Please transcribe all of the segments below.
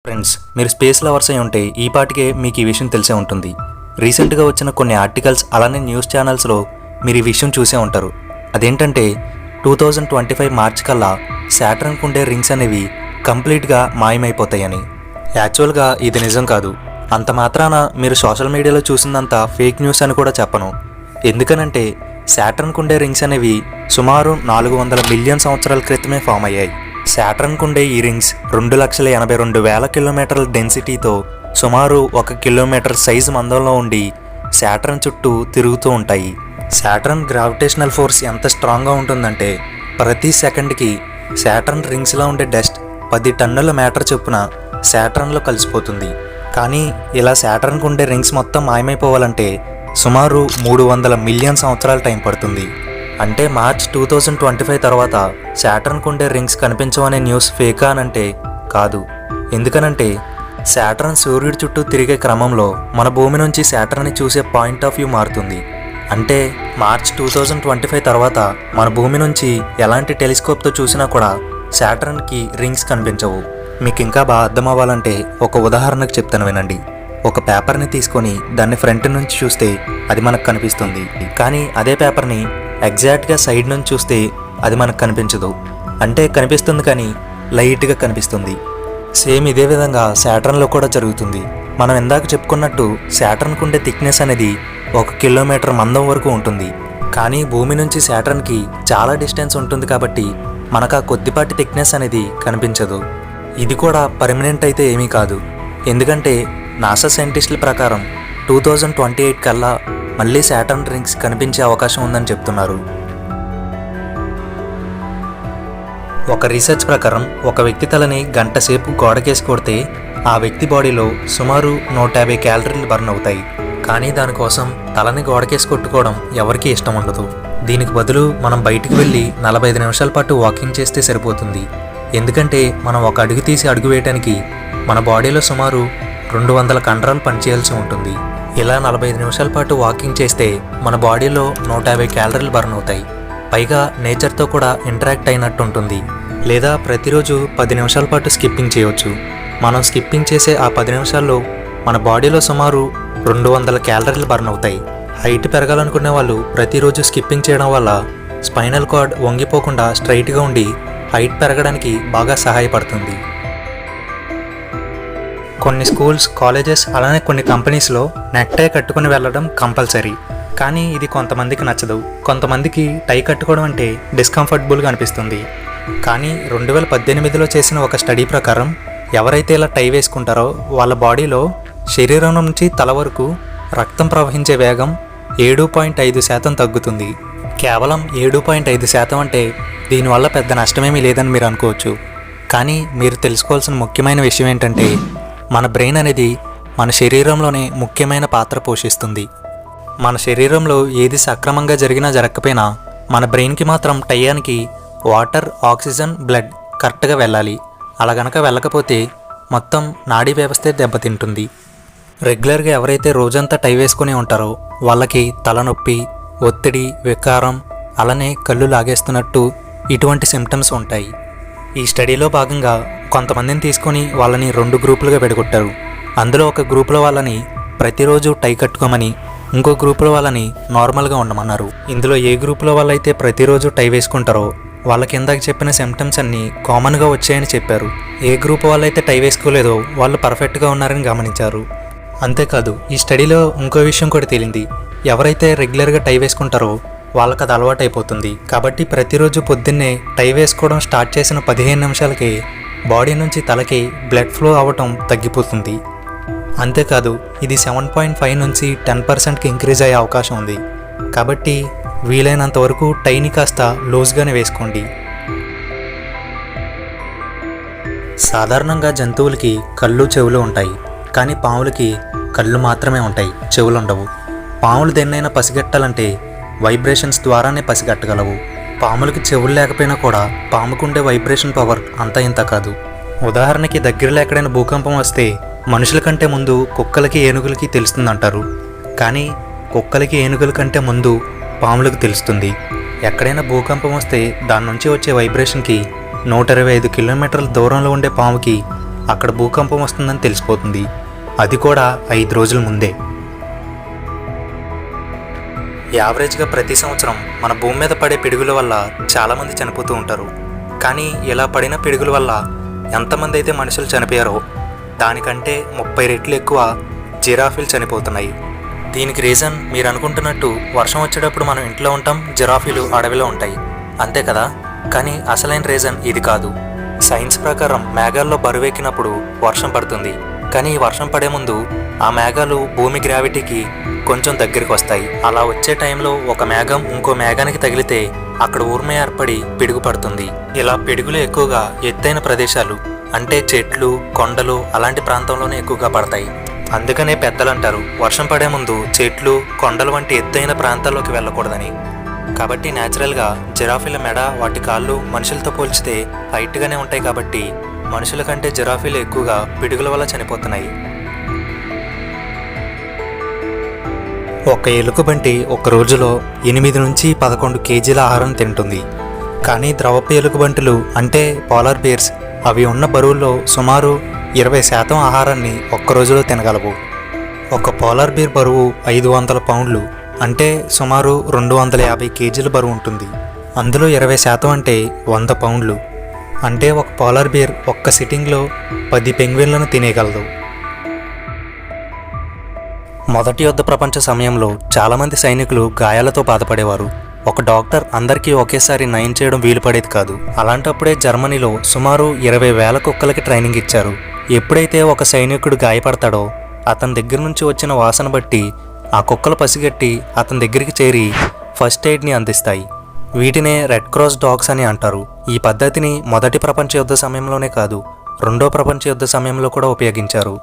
Friends, మీరు space lovers అయి ఉంటే ఈ పాటికే మీకు ఈ విషయం తెలిసే ఉంటుంది. రీసెంట్గా వచ్చిన కొన్ని ఆర్టికల్స్ అలానే న్యూస్ ఛానల్స్లో మీరు ఈ విషయం చూసే ఉంటారు. అదేంటంటే 2025 మార్చ్ కల్లా సాటర్న్కు ఉండే రింగ్స్ అనేవి కంప్లీట్గా మాయమైపోతాయని. యాక్చువల్గా ఇది నిజం కాదు. అంత మాత్రాన మీరు సోషల్ మీడియాలో చూసిందంతా ఫేక్ న్యూస్ అని కూడా చెప్పను. ఎందుకనంటే సాటర్న్కు ఉండే రింగ్స్ అనేవి సుమారు 400 మిలియన్ సంవత్సరాల క్రితమే ఫామ్ అయ్యాయి. సాటర్న్కు ఉండే ఈ రింగ్స్ 2,82,000 కిలోమీటర్ల డెన్సిటీతో సుమారు 1 కిలోమీటర్ సైజు మందంలో ఉండి సాటర్న్ చుట్టూ తిరుగుతూ ఉంటాయి. సాటర్న్ గ్రావిటేషనల్ ఫోర్స్ ఎంత స్ట్రాంగ్గా ఉంటుందంటే ప్రతి సెకండ్కి సాటర్న్ రింగ్స్లో ఉండే డస్ట్ 10 టన్నుల మ్యాటర్ చొప్పున సాటర్న్లో కలిసిపోతుంది. కానీ ఇలా సాటర్న్కు ఉండే రింగ్స్ మొత్తం మాయమైపోవాలంటే సుమారు 300 మిలియన్ సంవత్సరాల టైం పడుతుంది. అంటే మార్చ్ 2025 తర్వాత సాటర్న్కు ఉండే రింగ్స్ కనిపించవనే న్యూస్ ఫేకా అనంటే కాదు. ఎందుకనంటే సాటర్న్ సూర్యుడి చుట్టూ తిరిగే క్రమంలో మన భూమి నుంచి సాటర్న్ని చూసే పాయింట్ ఆఫ్ వ్యూ మారుతుంది. అంటే మార్చ్ 2025 తర్వాత మన భూమి నుంచి ఎలాంటి టెలిస్కోప్తో చూసినా కూడా సాటర్న్కి రింగ్స్ కనిపించవు. మీకు ఇంకా బాగా అర్థం అవ్వాలంటే ఒక ఉదాహరణకు చెప్తాను వినండి. ఒక పేపర్ని తీసుకొని దాన్ని ఫ్రంట్ నుంచి చూస్తే అది మనకు కనిపిస్తుంది. కానీ అదే పేపర్ని ఎగ్జాక్ట్గా సైడ్ నుంచి చూస్తే అది మనకు కనిపించదు. అంటే కనిపిస్తుంది కానీ లైట్గా కనిపిస్తుంది. సేమ్ ఇదే విధంగా సాటర్న్లో కూడా జరుగుతుంది. మనం ఇందాక చెప్పుకున్నట్టు సాటర్న్కు ఉండే థిక్నెస్ అనేది 1 కిలోమీటర్ మందం వరకు ఉంటుంది. కానీ భూమి నుంచి సాటర్న్కి చాలా డిస్టెన్స్ ఉంటుంది కాబట్టి మనకు ఆ కొద్దిపాటి థిక్నెస్ అనేది కనిపించదు. ఇది కూడా పర్మనెంట్ అయితే ఏమీ కాదు. ఎందుకంటే నాసా సైంటిస్టుల ప్రకారం 2028 కల్లా మళ్ళీ సాటర్న్ రింగ్స్ కనిపించే అవకాశం ఉందని చెప్తున్నారు. ఒక రీసెర్చ్ ప్రకారం ఒక వ్యక్తి తలని గంట సేపు గోడకేసి కొడితే ఆ వ్యక్తి బాడీలో సుమారు 150 క్యాలరీలు బర్న్ అవుతాయి. కానీ దానికోసం తలని గోడకేసి కొట్టుకోవడం ఎవరికీ ఇష్టం ఉండదు. దీనికి బదులు మనం బయటికి వెళ్ళి 45 నిమిషాల పాటు వాకింగ్ చేస్తే సరిపోతుంది. ఎందుకంటే మనం ఒక అడుగు తీసి అడుగు వేయడానికి మన బాడీలో సుమారు 200 కండరాలు పనిచేయాల్సి ఉంటుంది. ఇలా 45 నిమిషాల పాటు వాకింగ్ చేస్తే మన బాడీలో 150 క్యాలరీలు బర్న్ అవుతాయి. పైగా నేచర్తో కూడా ఇంటరాక్ట్ అయినట్టు ఉంటుంది. లేదా ప్రతిరోజు 10 నిమిషాల పాటు స్కిప్పింగ్ చేయవచ్చు. మనం స్కిప్పింగ్ చేసే ఆ 10 నిమిషాల్లో మన బాడీలో సుమారు 200 క్యాలరీలు బర్న్ అవుతాయి. హైట్ పెరగాలనుకునే వాళ్ళు ప్రతిరోజు స్కిప్పింగ్ చేయడం వల్ల స్పైనల్ కార్డ్ వంగిపోకుండా స్ట్రైట్గా ఉండి హైట్ పెరగడానికి బాగా సహాయపడుతుంది. కొన్ని స్కూల్స్, కాలేజెస్ అలానే కొన్ని కంపెనీస్లో నెక్టై కట్టుకుని వెళ్ళడం కంపల్సరీ. కానీ ఇది కొంతమందికి నచ్చదు. కొంతమందికి టై కట్టుకోవడం అంటే డిస్కంఫర్టబుల్గా అనిపిస్తుంది. కానీ 2018లో చేసిన ఒక స్టడీ ప్రకారం ఎవరైతే ఇలా టై వేసుకుంటారో వాళ్ళ బాడీలో శరీరం నుంచి తల వరకు రక్తం ప్రవహించే వేగం 7.5% తగ్గుతుంది. కేవలం 7.5% అంటే దీనివల్ల పెద్ద నష్టమేమీ లేదని మీరు అనుకోవచ్చు. కానీ మీరు తెలుసుకోవాల్సిన ముఖ్యమైన విషయం ఏంటంటే మన బ్రెయిన్ అనేది మన శరీరంలోనే ముఖ్యమైన పాత్ర పోషిస్తుంది. మన శరీరంలో ఏది సక్రమంగా జరిగినా జరగకపోయినా మన బ్రెయిన్కి మాత్రం టయానికి వాటర్, ఆక్సిజన్, బ్లడ్ కరెక్ట్గా వెళ్ళాలి. అలా గనక వెళ్ళకపోతే మొత్తం నాడీ వ్యవస్థే దెబ్బతింటుంది. రెగ్యులర్గా ఎవరైతే రోజంతా టై వేసుకుని ఉంటారో వాళ్ళకి తలనొప్పి, ఒత్తిడి, వికారం, అలానే కళ్ళు లాగేస్తున్నట్టు ఇటువంటి సిమ్టమ్స్ ఉంటాయి. ఈ స్టడీలో భాగంగా కొంతమందిని తీసుకొని వాళ్ళని 2 గ్రూపులుగా విడగొట్టారు. అందులో ఒక గ్రూపులో వాళ్ళని ప్రతిరోజు టై కట్టుకోమని, ఇంకో గ్రూపులో వాళ్ళని నార్మల్గా ఉండమన్నారు. ఇందులో ఏ గ్రూపులో వాళ్ళైతే ప్రతిరోజు టై వేసుకుంటారో వాళ్ళకి ఇందాక చెప్పిన సిమ్టమ్స్ అన్నీ కామన్గా వచ్చాయని చెప్పారు. ఏ గ్రూప్ వాళ్ళైతే టై వేసుకోలేదో వాళ్ళు పర్ఫెక్ట్గా ఉన్నారని గమనించారు. అంతేకాదు ఈ స్టడీలో ఇంకో విషయం కూడా తేలింది. ఎవరైతే రెగ్యులర్గా టై వేసుకుంటారో వాళ్ళకి అది అలవాటు అయిపోతుంది. కాబట్టి ప్రతిరోజు పొద్దున్నే టై వేసుకోవడం స్టార్ట్ చేసిన 15 నిమిషాలకి బాడీ నుంచి తలకి బ్లడ్ ఫ్లో అవ్వటం తగ్గిపోతుంది. అంతేకాదు ఇది 7.5 నుంచి 10%కి ఇంక్రీజ్ అయ్యే అవకాశం ఉంది. కాబట్టి వీలైనంత వరకు టైని కాస్త లూజ్గానే వేసుకోండి. సాధారణంగా జంతువులకి కళ్ళు, చెవులు ఉంటాయి. కానీ పాములకి కళ్ళు మాత్రమే ఉంటాయి, చెవులు ఉండవు. పాములు దేన్నైనా పసిగట్టాలంటే వైబ్రేషన్స్ ద్వారానే పసిగట్టగలవు. పాములకి చెవులు లేకపోయినా కూడా పాముకుండే వైబ్రేషన్ పవర్ అంతా ఇంత కాదు. ఉదాహరణకి దగ్గరలో ఎక్కడైనా భూకంపం వస్తే మనుషుల కంటే ముందు కుక్కలకి, ఏనుగులకి తెలుస్తుందంటారు. కానీ కుక్కలకి, ఏనుగుల కంటే ముందు పాములకు తెలుస్తుంది. ఎక్కడైనా భూకంపం వస్తే దాని నుంచి వచ్చే వైబ్రేషన్కి 125 కిలోమీటర్ల దూరంలో ఉండే పాముకి అక్కడ భూకంపం వస్తుందని తెలిసిపోతుంది. అది కూడా 5 రోజుల ముందే. యావరేజ్గా ప్రతి సంవత్సరం మన భూమి మీద పడే పిడుగుల వల్ల చాలామంది చనిపోతూ ఉంటారు. కానీ ఇలా పడిన పిడుగుల వల్ల ఎంతమంది అయితే మనుషులు చనిపోయారో దానికంటే 30 రెట్లు ఎక్కువ జిరాఫీలు చనిపోతున్నాయి. దీనికి రీజన్ మీరు అనుకుంటున్నట్టు వర్షం వచ్చేటప్పుడు మనం ఇంట్లో ఉంటాం, జిరాఫీలు అడవిలో ఉంటాయి అంతే కదా. కానీ అసలైన రీజన్ ఇది కాదు. సైన్స్ ప్రకారం మేఘాల్లో బరువెక్కినప్పుడు వర్షం పడుతుంది. కానీ ఈ వర్షం పడే ముందు ఆ మేఘాలు భూమి గ్రావిటీకి కొంచెం దగ్గరికి వస్తాయి. అలా వచ్చే టైంలో ఒక మేఘం ఇంకో మేఘానికి తగిలితే అక్కడ ఊర్మ ఏర్పడి పిడుగు పడుతుంది. ఇలా పిడుగులు ఎక్కువగా ఎత్తైన ప్రదేశాలు అంటే చెట్లు, కొండలు అలాంటి ప్రాంతంలోనే ఎక్కువగా పడతాయి. అందుకనే పెద్దలు అంటారు వర్షం పడే ముందు చెట్లు, కొండలు వంటి ఎత్తైన ప్రాంతాల్లోకి వెళ్ళకూడదని. కాబట్టి న్యాచురల్గా జిరాఫీల మెడ, వాటి కాళ్ళు మనుషులతో పోల్చితే హైట్గానే ఉంటాయి. కాబట్టి మనుషుల కంటే జిరాఫీలు ఎక్కువగా పిడుగుల వల్ల చనిపోతున్నాయి. ఒక ఎలుకబంటి ఒక రోజులో 8 నుంచి 11 కేజీల ఆహారం తింటుంది. కానీ ద్రవపు ఎలుకబంటులు అంటే పోలార్ బేర్స్ అవి ఉన్న బరువుల్లో సుమారు 20% ఆహారాన్ని ఒక్క రోజులో తినగలవు. ఒక పోలార్ బేర్ బరువు 500 పౌండ్లు అంటే సుమారు 250 కేజీల బరువు ఉంటుంది. అందులో 20% అంటే 100 పౌండ్లు అంటే ఒక పోలార్ బేర్ ఒక్క సిట్టింగ్లో 10 పెంగ్విన్లను తినేయగలదు. మొదటి యుద్ధ ప్రపంచ సమయంలో చాలామంది సైనికులు గాయాలతో బాధపడేవారు. ఒక డాక్టర్ అందరికీ ఒకేసారి నయం చేయడం వీలు పడేది కాదు. అలాంటప్పుడే జర్మనీలో సుమారు 20,000 కుక్కలకి ట్రైనింగ్ ఇచ్చారు. ఎప్పుడైతే ఒక సైనికుడు గాయపడతాడో అతని దగ్గర నుంచి వచ్చిన వాసన బట్టి ఆ కుక్కలు పసిగట్టి అతని దగ్గరికి చేరి ఫస్ట్ ఎయిడ్ని అందిస్తాయి. వీటినే రెడ్ క్రాస్ డాగ్స్ అని అంటారు. ఈ పద్ధతిని మొదటి ప్రపంచ యుద్ధ సమయంలోనే కాదు, రెండో ప్రపంచ యుద్ధ సమయంలో కూడా ఉపయోగించారు.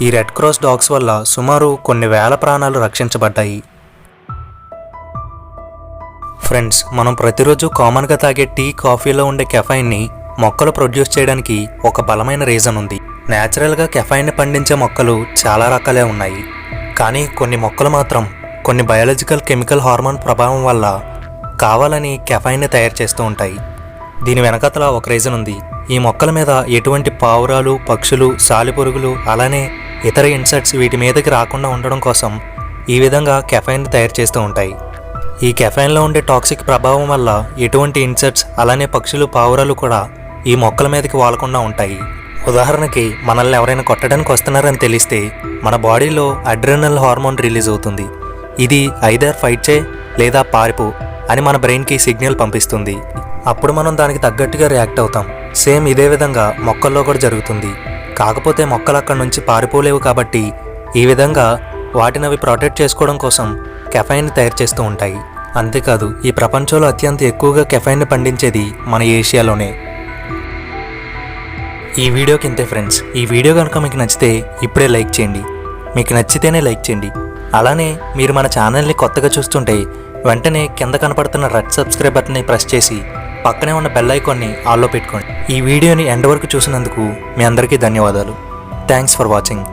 ఈ రెడ్ క్రాస్ డాగ్స్ వల్ల సుమారు కొన్ని వేల ప్రాణాలు రక్షించబడ్డాయి. ఫ్రెండ్స్, మనం ప్రతిరోజు కామన్గా తాగే టీ, కాఫీలో ఉండే కెఫైన్ని మొక్కలు ప్రొడ్యూస్ చేయడానికి ఒక బలమైన రీజన్ ఉంది. న్యాచురల్గా కెఫైన్ని పండించే మొక్కలు చాలా రకాలే ఉన్నాయి. కానీ కొన్ని మొక్కలు మాత్రం కొన్ని బయాలజికల్, కెమికల్, హార్మోన్ ప్రభావం వల్ల కావాలని కెఫైన్ని తయారు చేస్తూ ఉంటాయి. దీని వెనకతల ఒక రీజన్ ఉంది. ఈ మొక్కల మీద ఎటువంటి పావురాలు, పక్షులు, సాలిపురుగులు అలానే ఇతర ఇన్సెక్ట్స్ వీటి మీదకి రాకుండా ఉండడం కోసం ఈ విధంగా కెఫైన్ని తయారు చేస్తూ ఉంటాయి. ఈ కెఫైన్లో ఉండే టాక్సిక్ ప్రభావం వల్ల ఎటువంటి ఇన్సెక్ట్స్ అలానే పక్షులు, పావురాలు కూడా ఈ మొక్కల మీదకి వాలకుండా ఉంటాయి. ఉదాహరణకి మనల్ని ఎవరైనా కొట్టడానికి వస్తున్నారని తెలిస్తే మన బాడీలో అడ్రినల్ హార్మోన్ రిలీజ్ అవుతుంది. ఇది ఐదర్ ఫైట్ చేయి లేదా పారిపో అని మన బ్రెయిన్కి సిగ్నల్ పంపిస్తుంది. అప్పుడు మనం దానికి తగ్గట్టుగా రియాక్ట్ అవుతాం. సేమ్ ఇదే విధంగా మొక్కల్లో కూడా జరుగుతుంది. కాకపోతే మొక్కలు అక్కడి నుంచి పారిపోలేవు కాబట్టి ఈ విధంగా వాటిని అవి ప్రొటెక్ట్ చేసుకోవడం కోసం కెఫైన్ని తయారు చేస్తూ ఉంటాయి. అంతేకాదు ఈ ప్రపంచంలో అత్యంత ఎక్కువగా కెఫైన్ని పండించేది మన ఏషియాలోనే. ఈ వీడియోకి ఇంతే ఫ్రెండ్స్. ఈ వీడియో కనుక మీకు నచ్చితే ఇప్పుడే లైక్ చేయండి. మీకు నచ్చితేనే లైక్ చేయండి. అలానే మీరు మన ఛానల్ని కొత్తగా చూస్తుంటే వెంటనే కింద కనపడుతున్న రెడ్ సబ్స్క్రైబ్ బటన్ని ప్రెస్ చేసి పక్కనే ఉన్న బెల్ ఐకాన్ని ఆల్లో పెట్టుకోండి. ఈ వీడియోని ఎండ్ వరకు చూసినందుకు మీ అందరికీ ధన్యవాదాలు. Thanks for watching.